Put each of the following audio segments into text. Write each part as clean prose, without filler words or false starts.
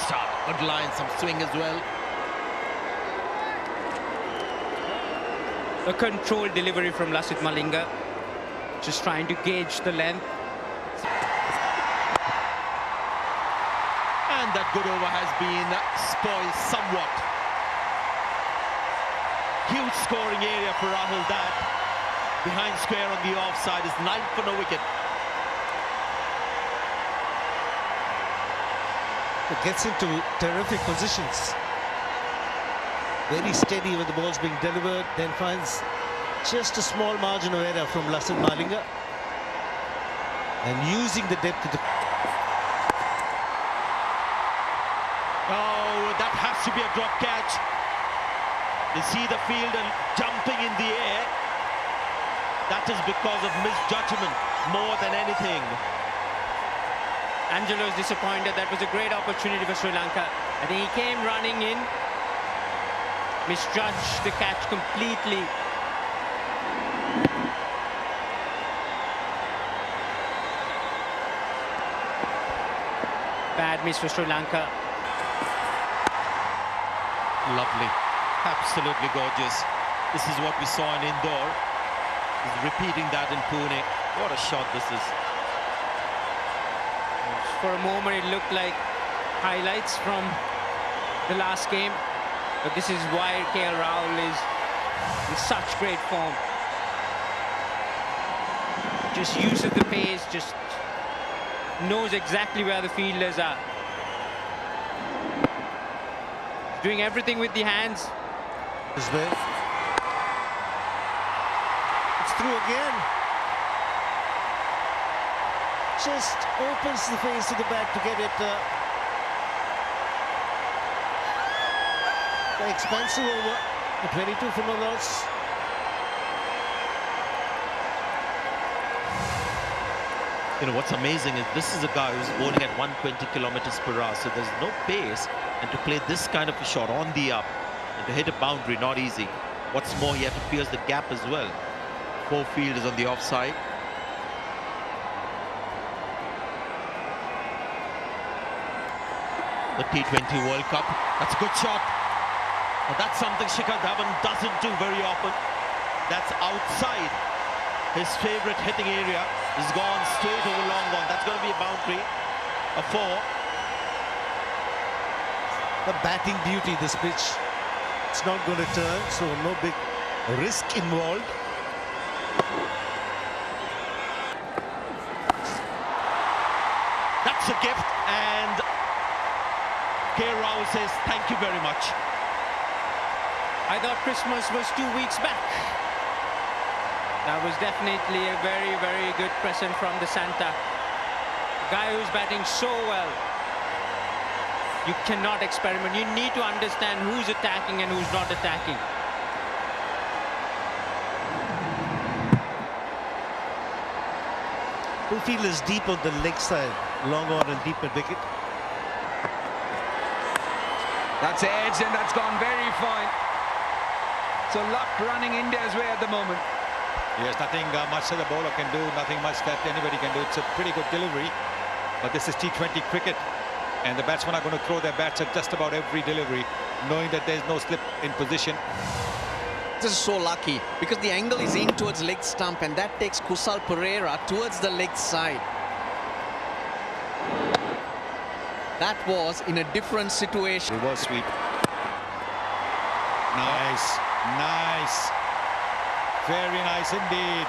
start. Good line, some swing as well. A controlled delivery from Lasith Malinga. Just trying to gauge the length. And that good over has been spoiled somewhat. Huge scoring area for Rahul. That behind square on the offside is 9 for no wicket. It gets into terrific positions. Very steady when the ball's being delivered, then finds just a small margin of error from Lasith Malinga. And using the depth of the... Oh, that has to be a drop catch. You see the fielder jumping in the air. That is because of misjudgment more than anything. Angelo's disappointed. That was a great opportunity for Sri Lanka. I think he came running in, misjudged the catch completely. Bad miss for Sri Lanka. Lovely, absolutely gorgeous. This is what we saw in Indore. He's repeating that in Pune. What a shot this is. For a moment, it looked like highlights from the last game. But this is why KL Rahul is in such great form. Just uses the pace, just knows exactly where the fielders are. Doing everything with the hands. As well. It's through again. Just opens the face to the back to get it. The expansive over. 22 for no loss. You know, what's amazing is this is a guy who's bowling at 120 kilometers per hour, so there's no pace. And to play this kind of a shot on the up and to hit a boundary, not easy. What's more, he had to pierce the gap as well. 4 fielders on the offside. The T20 World Cup. That's a good shot. But that's something Shikhar Dhawan doesn't do very often. That's outside his favorite hitting area. He's gone straight over long on. That's going to be a boundary. A 4. The batting beauty, this pitch. It's not going to turn, so no big risk involved. That's a gift, and KL Rahul says thank you very much. I thought Christmas was 2 weeks back. That was definitely a very, very good present from the Santa. Guy who's batting so well. You cannot experiment. You need to understand who's attacking and who's not attacking. The field is deep on the leg side. Long on and deep at wicket. That's edged and that's gone very fine. So luck running India's way at the moment. Yes, nothing much that the bowler can do, nothing much that anybody can do. It's a pretty good delivery, but this is T20 cricket, and the batsmen are going to throw their bats at just about every delivery, knowing that there's no slip in position. This is so lucky because the angle is in towards leg stump, and that takes Kusal Perera towards the leg side. That was in a different situation. Reverse sweep. Nice, nice. Very nice indeed.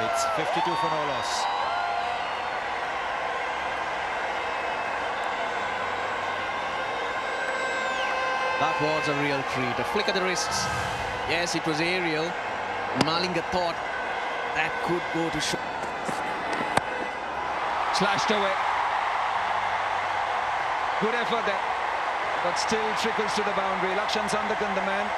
It's 52 for no loss. That was a real treat. A flick of the wrists. Yes, it was aerial. Malinga thought that could go to short. Slashed away. Good effort there, but still trickles to the boundary. Lakshan Sandakan, the man,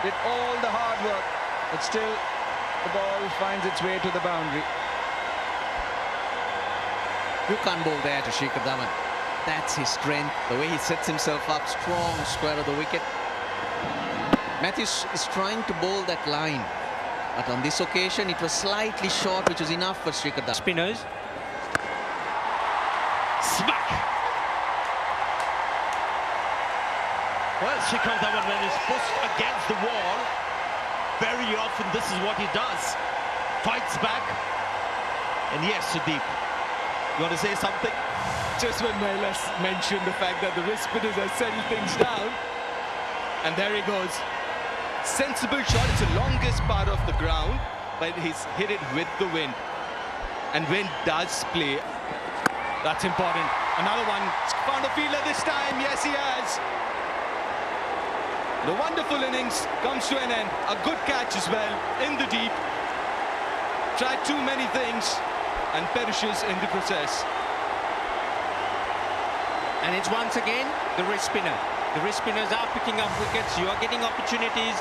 did all the hard work, but still the ball finds its way to the boundary. You can't bowl there to Shikhar Dhawan. That's his strength, the way he sets himself up strong, square of the wicket. Matthews is trying to bowl that line, but on this occasion it was slightly short, which was enough for Shikhar Dhawan. Spinners. back. Well, Shikhar Dhawan, when he's pushed against the wall, very often this is what he does. Fights back. And yes, Sudeep, you want to say something? Just when Mahela mentioned the fact that the wrist spinners have settled things down, and there he goes. Sensible shot. It's the longest part of the ground, but he's hit it with the wind. And wind does play. That's important. Another one. Found a fielder this time. Yes, he has. The wonderful innings comes to an end. A good catch as well in the deep. Tried too many things and perishes in the process. And it's once again the wrist spinner. The wrist spinners are picking up wickets. You are getting opportunities.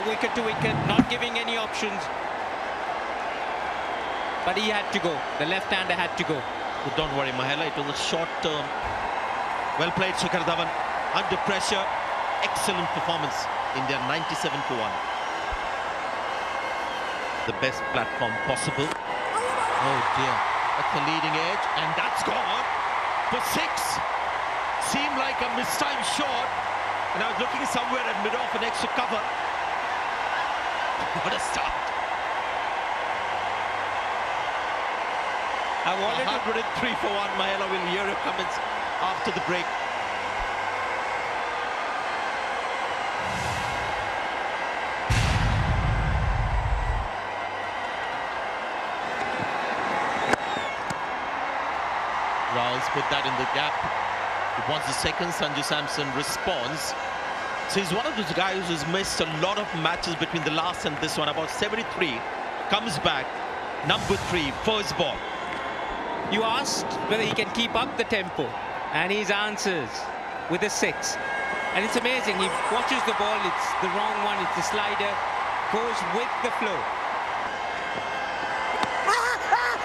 Wicket to wicket, not giving any options. But he had to go. The left-hander had to go. But don't worry, Mahela, it was a short term. Well played, Shikhar Dhawan. Under pressure, excellent performance. India 97 for 1. The best platform possible. Oh dear, that's the leading edge, and that's gone for 6. Seemed like a mistimed shot, and I was looking somewhere at mid-off an extra cover. What a start. I've already 103 for 1. Mahela, will hear your comments after the break. Rahul's put that in the gap. He wants the second. Sanju Samson responds. So he's one of those guys who's missed a lot of matches between the last and this one. About 73. Comes back. Number 3, first ball. You asked whether he can keep up the tempo, and he answers with a 6. And it's amazing. He watches the ball. It's the wrong one. It's the slider. Goes with the flow.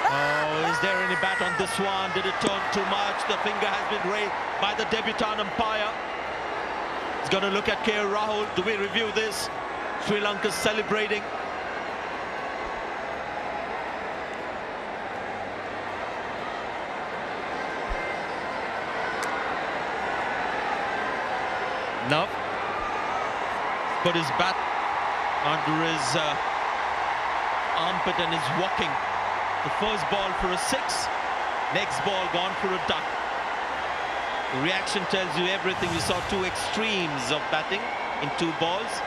Oh, is there any bat on this one? Did it turn too much? The finger has been raised by the debutant umpire. He's going to look at KL Rahul. Do we review this? Sri Lanka celebrating. No. Put his bat under his armpit and is walking. The first ball for a 6. Next ball gone for a duck. The reaction tells you everything. You saw 2 extremes of batting in 2 balls.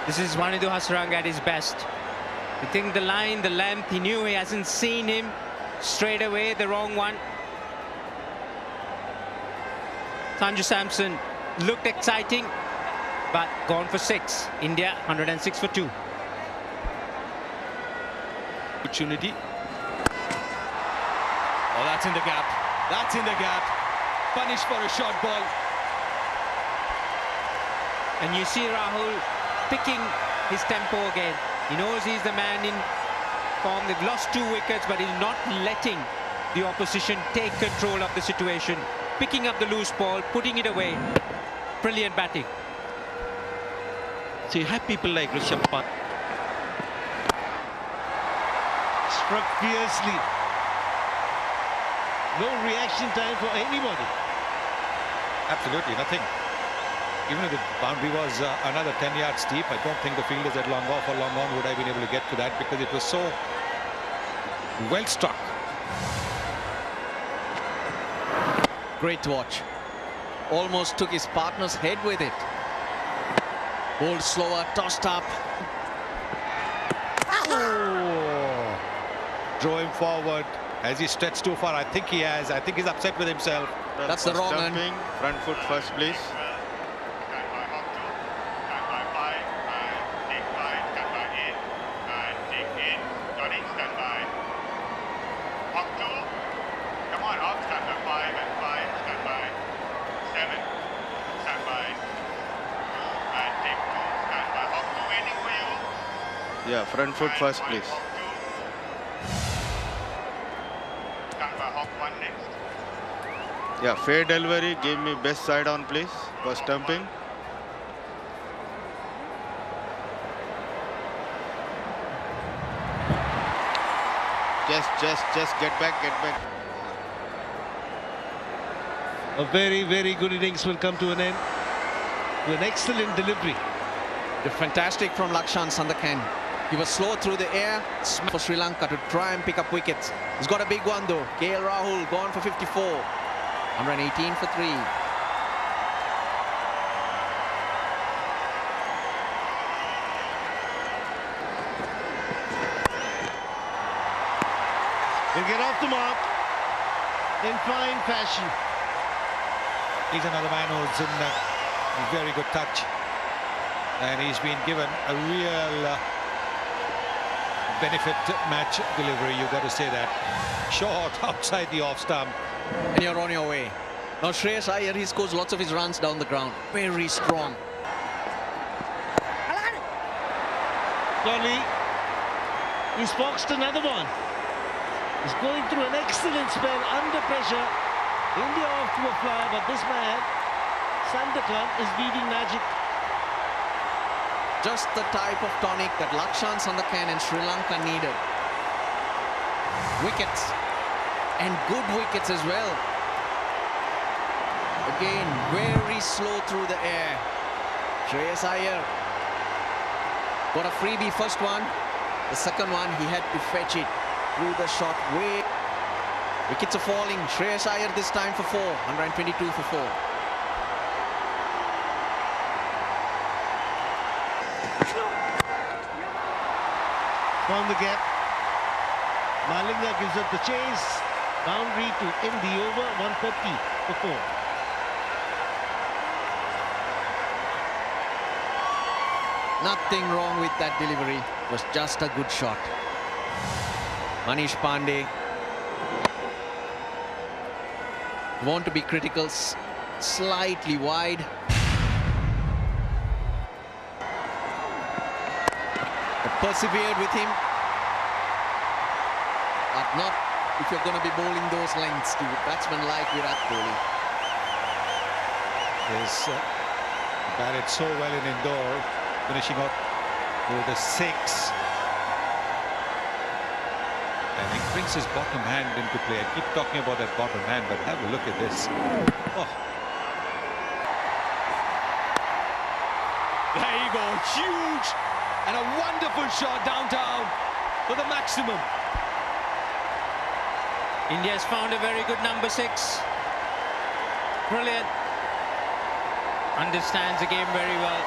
This is Wanindu Hasaranga at his best. You think the line, the length, he knew he hasn't seen him. Straight away, the wrong one. Sanju Samson looked exciting, but gone for 6. India 106 for 2. Opportunity. Oh, that's in the gap. That's in the gap. Punished for a short ball. And you see Rahul picking his tempo again. He knows he's the man in form. They've lost 2 wickets, but he's not letting the opposition take control of the situation. Picking up the loose ball, putting it away. Brilliant batting. So you have people like Rishabh Pant. Struck fiercely. No reaction time for anybody. Absolutely nothing. Even if the boundary was another 10 yards deep, I don't think the fielders at long off or long on would have been able to get to that, because it was so well struck. Great to watch. Almost took his partner's head with it. Bowled slower, tossed up. Oh. Draw him forward. Has he stretched too far? I think he has. I think he's upset with himself. That's the wrong end. Front foot first, please. Yeah, front foot first, please. Yeah, fair delivery. Give me best side on, please, for stumping. Just get back, get back. A very, very good innings will come to an end. With an excellent delivery. Fantastic from Lakshan Sandakan. He was slow through the air for Sri Lanka to try and pick up wickets. He's got a big one though. KL Rahul gone for 54. 118 for 3. He'll get off the mark in fine fashion. He's another man who's in a very good touch. And he's been given a real benefit match delivery, you've got to say that. Short outside the off stump. And you're on your way. Now Shreyas Iyer, he scores lots of his runs down the ground. Very strong. Kohli, he's boxed another one. He's going through an excellent spell under pressure. India off to a fly, but this man, Sandakan, is weaving magic. Just the type of tonic that Lakshan Sandakan and Sri Lanka needed. Wickets. And good wickets as well. Again, very slow through the air. Shreyas Iyer got a freebie first one. The second one, he had to fetch it through the shot way. Wickets are falling. Shreyas Iyer this time for 4. 122 for 4. Found the gap. Malinga gives up the chase. Boundary to end the over. 130 for 4. Nothing wrong with that delivery. It was just a good shot. Manish Pandey. Want to be critical, slightly wide. But persevered with him. But not if you're going to be bowling those lengths to batsmen like Virat Kohli. He's batted so well in Indore, finishing up with a 6. And he brings his bottom hand into play. I keep talking about that bottom hand, but have a look at this. Oh. There you go, huge and a wonderful shot downtown for the maximum. India's found a very good number 6. Brilliant. Understands the game very well.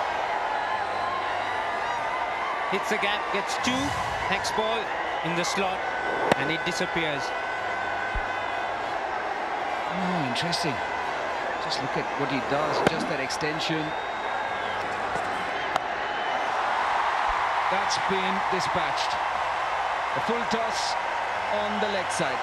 Hits the gap, gets 2. Next ball in the slot, and it disappears. Oh, interesting. Just look at what he does, just that extension. That's been dispatched. A full toss on the leg side.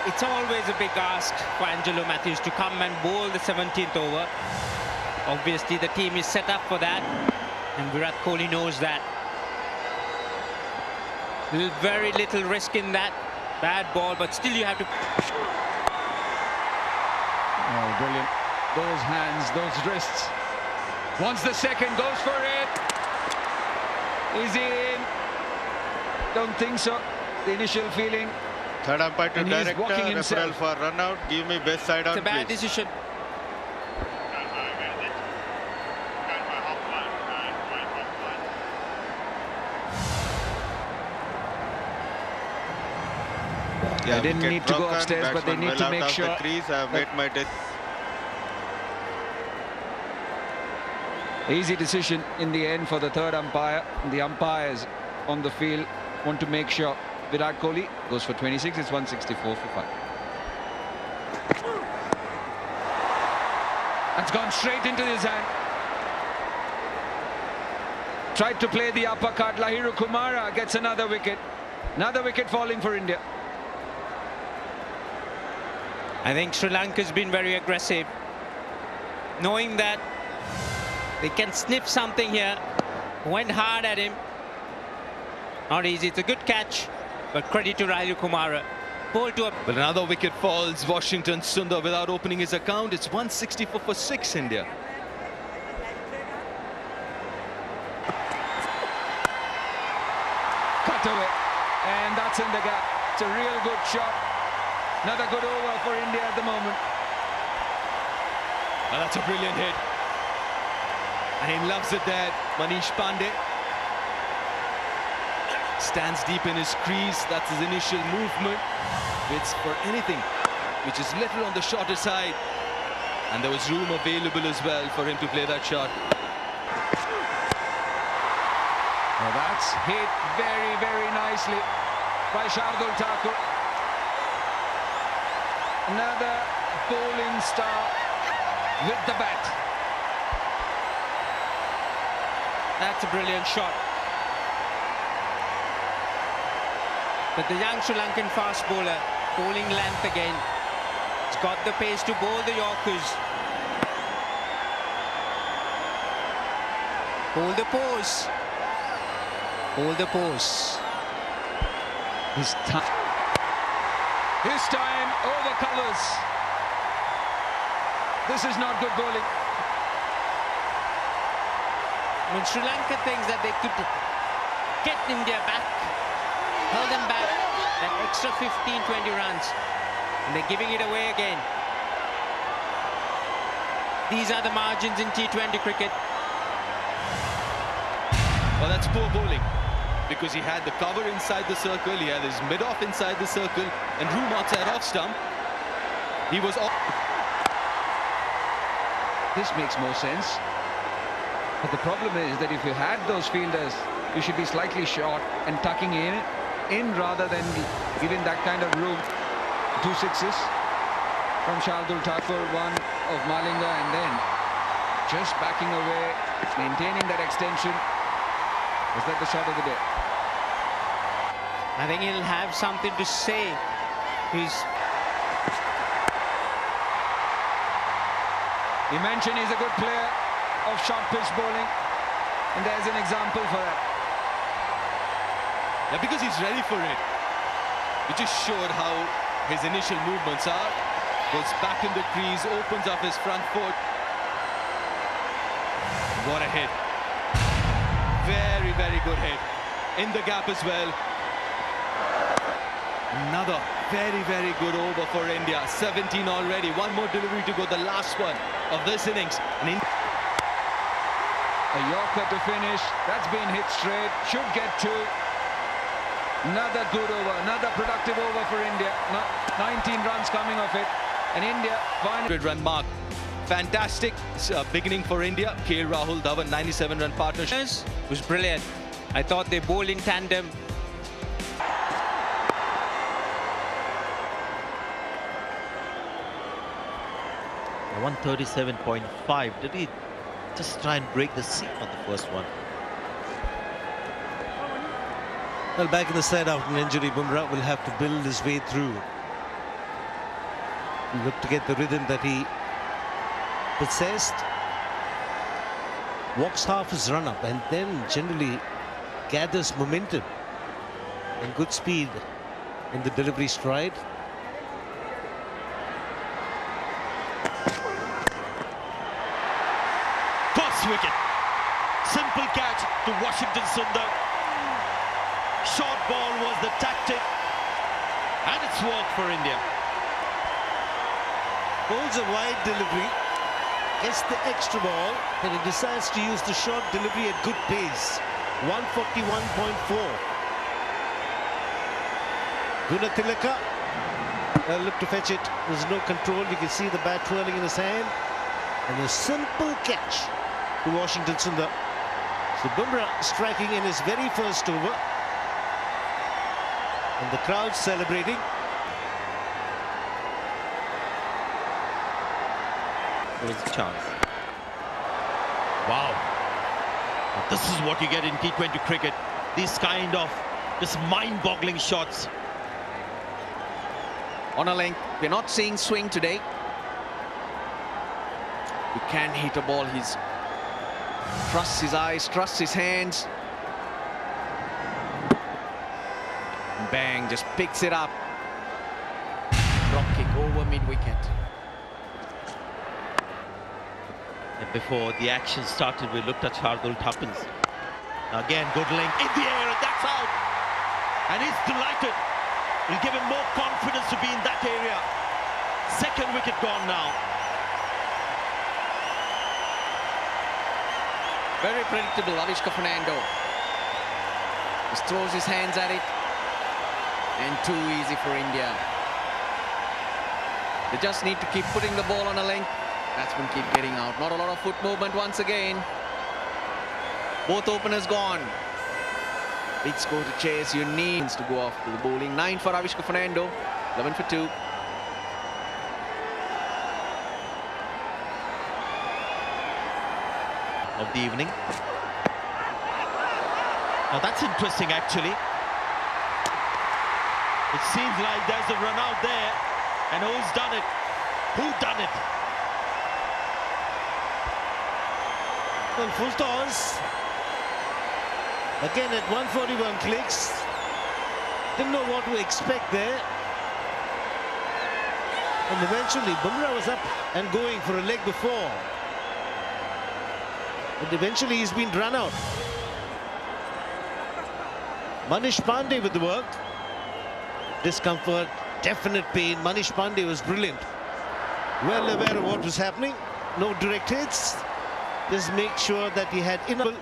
It's always a big ask for Angelo Matthews to come and bowl the 17th over. Obviously, the team is set up for that, and Virat Kohli knows that. Very little risk in that. Bad ball, but still you have to... Oh, brilliant. Those hands, those wrists. Once the second goes for it. Is he in? Don't think so. The initial feeling. Third umpire to And he's director, walking referral himself. for run out. Give me best side on, It's a bad please. decision. They didn't wicket need to go broken, upstairs, but they batsman need to well make out of sure. the crease. I have made my Easy decision in the end for the third umpire. The umpires on the field want to make sure Virat Kohli goes for 26. It's 164 for 5. That's gone straight into his hand. Tried to play the uppercut. Lahiru Kumara gets another wicket. Another wicket falling for India. I think Sri Lanka's been very aggressive, knowing that they can sniff something here. Went hard at him. Not easy. It's a good catch, but credit to Lahiru Kumara. Ball to a... But another wicket falls. Washington Sundar without opening his account. It's 164 for 6 India. cut away, and that's in the gap. It's a real good shot. Another good over for India at the moment. Well, that's a brilliant hit. And he loves it there, Manish Pandey. Stands deep in his crease, that's his initial movement. Waits for anything, which is little on the shorter side. And there was room available as well for him to play that shot. Well, that's hit very, very nicely by Shardul Thakur. Another bowling star with the bat. That's a brilliant shot. But the young Sri Lankan fast bowler, bowling length again. He's got the pace to bowl the Yorkers. Hold the pose. Hold the pose. His time over colours. This is not good bowling. When Sri Lanka thinks that they could get India back, hold them back, that extra 15-20 runs, and they're giving it away again. These are the margins in T20 cricket. Well, that's poor bowling, because he had the cover inside the circle, he had his mid-off inside the circle, and room outside off stump. He was off. This makes more sense. But the problem is that if you had those fielders, you should be slightly short and tucking in rather than giving that kind of room. 2 sixes from Shardul Thakur, 1 of Malinga, and then just backing away, maintaining that extension. Was that the shot of the day? I think he'll have something to say. You mentioned he's a good player of short pitch bowling, and there's an example for that. Yeah, because he's ready for it. He just showed how his initial movements are. Goes back in the crease, opens up his front foot. What a hit. Very, very good hit. In the gap as well. Another very, very good over for India. 17 already. One more delivery to go, the last one of this innings. And a Yorker to finish. That's been hit straight. Should get 2. Another good over. Another productive over for India. 19 runs coming off it. And India finally... 100-run mark. Fantastic beginning for India. KL Rahul Dhawan, 97-run partnership. It was brilliant. I thought they bowled in tandem. A 137.5. Did he just try and break the seam on the first one? Well, back in the side after an injury, Bumrah will have to build his way through. Look to get the rhythm that he possessed. Walks half his run up and then generally gathers momentum and good speed in the delivery stride. Cross wicket. Simple catch to Washington Sundar. Short ball was the tactic, and it's worked for India. Bowls a wide delivery, gets the extra ball, and he decides to use the short delivery at good pace. 141.4. Gunatilaka looked to fetch it. There's no control. You can see the bat twirling in his hand. And a simple catch to Washington Sundar. So Bumrah striking in his very first over. And the crowd celebrating. There was a chance. Wow. Now this is what you get in T20 cricket. These kind of just mind-boggling shots. On a length, we're not seeing swing today. You can hit a ball. He's trusts his eyes, trusts his hands. Bang, just picks it up. Drop kick over mid-wicket. And before the action started, we looked at Shardul Thakur's. Again, good length in the air, and that's out. And he's delighted. Will give him more confidence to be in that area. Second wicket gone now. Very predictable, Avishka Fernando. Just throws his hands at it. And too easy for India. They just need to keep putting the ball on a length. Batsmen keep getting out. Not a lot of foot movement once again. Both openers gone. Big score to chase. You need to go off to the bowling. 9 for Avishka Fernando. 11 for 2. Of the evening. Now that's interesting actually. It seems like there's a run out there. And who's done it? Who done it? Well, full toss. Again at 141 clicks. Didn't know what to expect there. And eventually Bumrah was up and going for a leg before. But eventually he's been run out. Manish Pandey with the work. Discomfort, definite pain. Manish Pandey was brilliant. Well aware of what was happening. No direct hits. Just make sure that he had enough.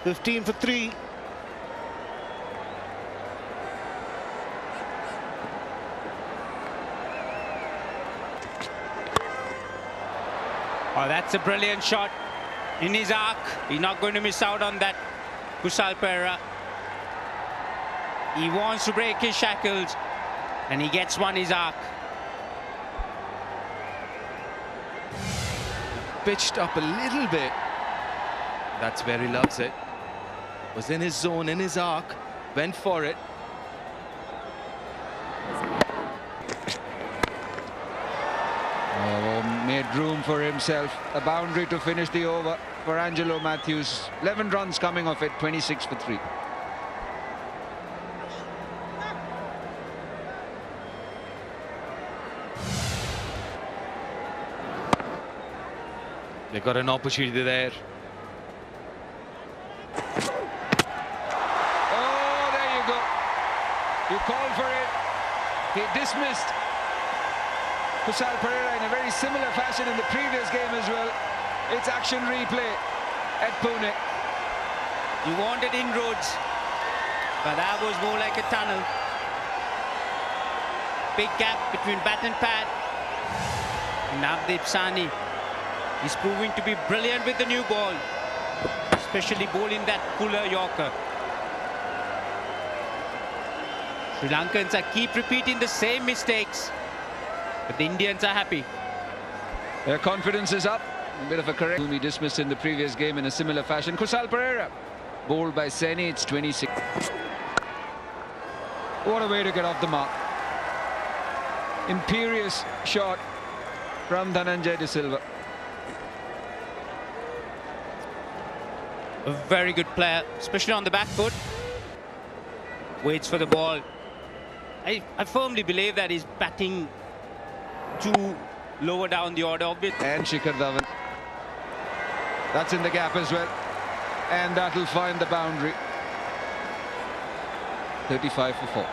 15 for 3. Oh, that's a brilliant shot. In his arc, he's not going to miss out on that. Kusal Perera. He wants to break his shackles, and he gets one his arc. Pitched up a little bit. That's where he loves it. Was in his zone, in his arc, went for it. Oh, made room for himself. A boundary to finish the over for Angelo Matthews. 11 runs coming off it, 26 for 3. They got an opportunity there. Oh, there you go. You called for it. He dismissed Kusal Perera in a very similar fashion in the previous game as well. It's action replay at Pune. You wanted inroads, but that was more like a tunnel. Big gap between bat and pad. Navdeep Sahni is proving to be brilliant with the new ball, especially bowling that cooler Yorker. Sri Lankans keep repeating the same mistakes, but the Indians are happy. Their confidence is up. A bit of a correct. Whom he dismissed in the previous game in a similar fashion. Kusal Perera, bowled by Seni. It's 26. What a way to get off the mark. Imperious shot from Dhananjay De Silva. A very good player, especially on the back foot. Waits for the ball. I firmly believe that he's batting too lower down the order. And Shikhar Dhawan. That's in the gap as well. And that'll find the boundary. 35 for 4.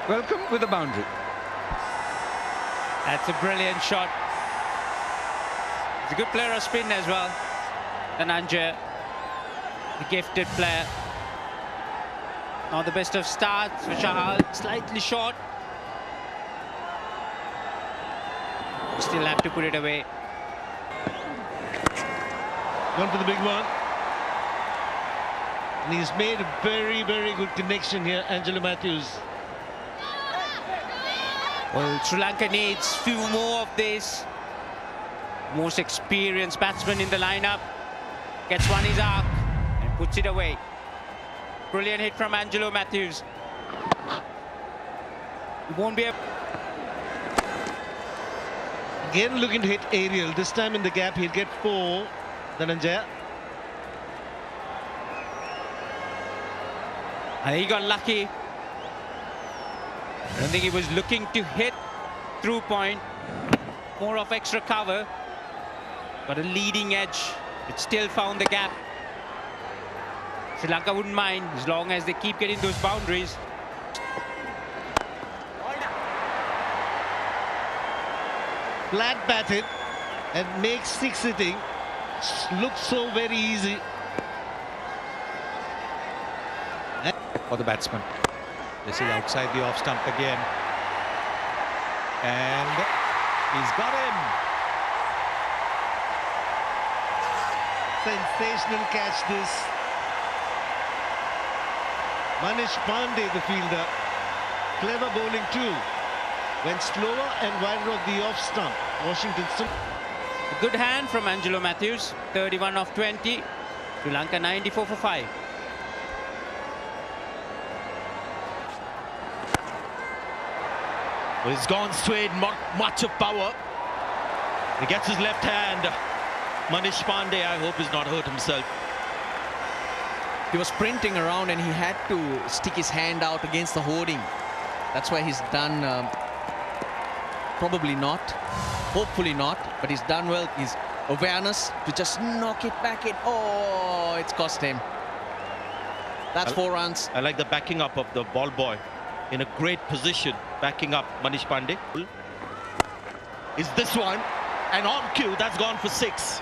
Welcome with the boundary. That's a brilliant shot. He's a good player of spin as well. Dhananjay, the gifted player. Not the best of starts for Chahal, slightly short. Still have to put it away. Gone for the big one. And he's made a very, very good connection here, Angelo Matthews. Well, Sri Lanka needs few more of this. Most experienced batsman in the lineup. Gets one his arc and puts it away. Brilliant hit from Angelo Matthews. He won't be able. Again looking to hit aerial. This time in the gap he'll get 4. Dhananjay. And he got lucky. I don't think he was looking to hit through point. More of extra cover. Got a leading edge. It still found the gap. Sri Lanka wouldn't mind as long as they keep getting those boundaries. Flat batted and makes 6 hitting. Looks so very easy. For the batsman. This is outside the off stump again. And he's got him. Sensational catch this. Manish Pandey, the fielder. Clever bowling too. Went slower and wider of the off stump. Washington. A good hand from Angelo Matthews. 31 of 20. Sri Lanka 94 for 5. Well, he's gone straight, not much of power. He gets his left hand. Manish Pandey, I hope he's not hurt himself. He was sprinting around and he had to stick his hand out against the hoarding. That's why he's done, probably not, hopefully not, but he's done well. His awareness to just knock it back in. Oh, it's cost him. That's 4 runs. I like the backing up of the ball boy. In a great position, backing up Manish Pandey. Is this one, and on cue, that's gone for 6.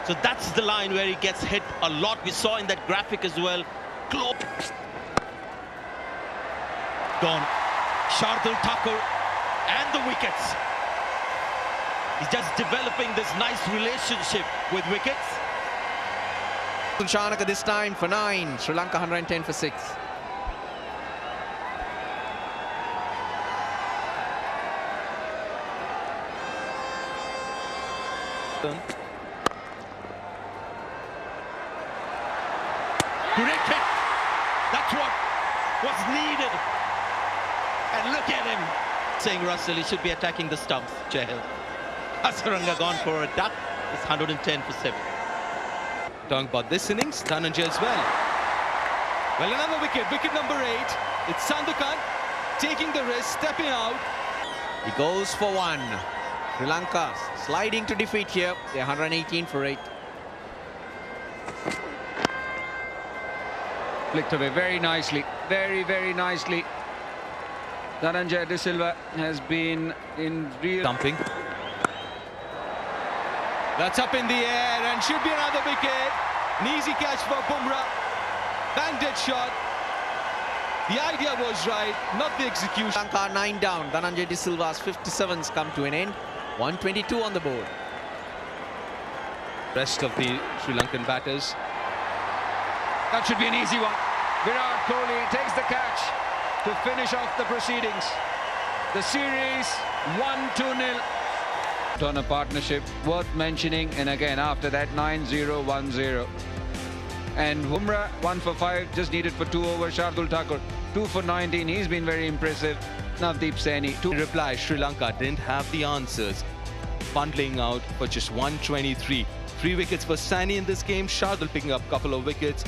So that's the line where he gets hit a lot. We saw in that graphic as well. Close. Gone. Shardul Thakur and the wickets. He's just developing this nice relationship with wickets. Shanaka this time for 9. Sri Lanka 110 for 6. Great hit. That's what was needed. And look at him. Saying Russell, he should be attacking the stumps, Chahal. Hasaranga gone for a duck. It's 110 for 7. Talking about this innings, Dhananjay as well. Well, another wicket, wicket number 8. It's Sandakan taking the risk, stepping out. He goes for 1. Sri Lanka sliding to defeat here. They're 118 for 8. Flicked away very nicely, very, very nicely. Dhananjay De Silva has been in real Dumping. That's up in the air and should be another wicket. An easy catch for Bumrah. Bang dead shot. The idea was right, not the execution. Sri Lanka 9 down. Dhananjay De Silva's 57s come to an end. 122 on the board. Rest of the Sri Lankan batters. That should be an easy one. Virat Kohli takes the catch to finish off the proceedings. The series 1-2-0. On a partnership worth mentioning, and again after that 9-0, 1-0. And Bumrah 1 for 5, just needed for 2 overs. Shardul Thakur 2 for 19. He's been very impressive. Navdeep Saini 2. Reply, Sri Lanka didn't have the answers. Bundling out for just 123. 3 wickets for Saini in this game. Shardul picking up a couple of wickets.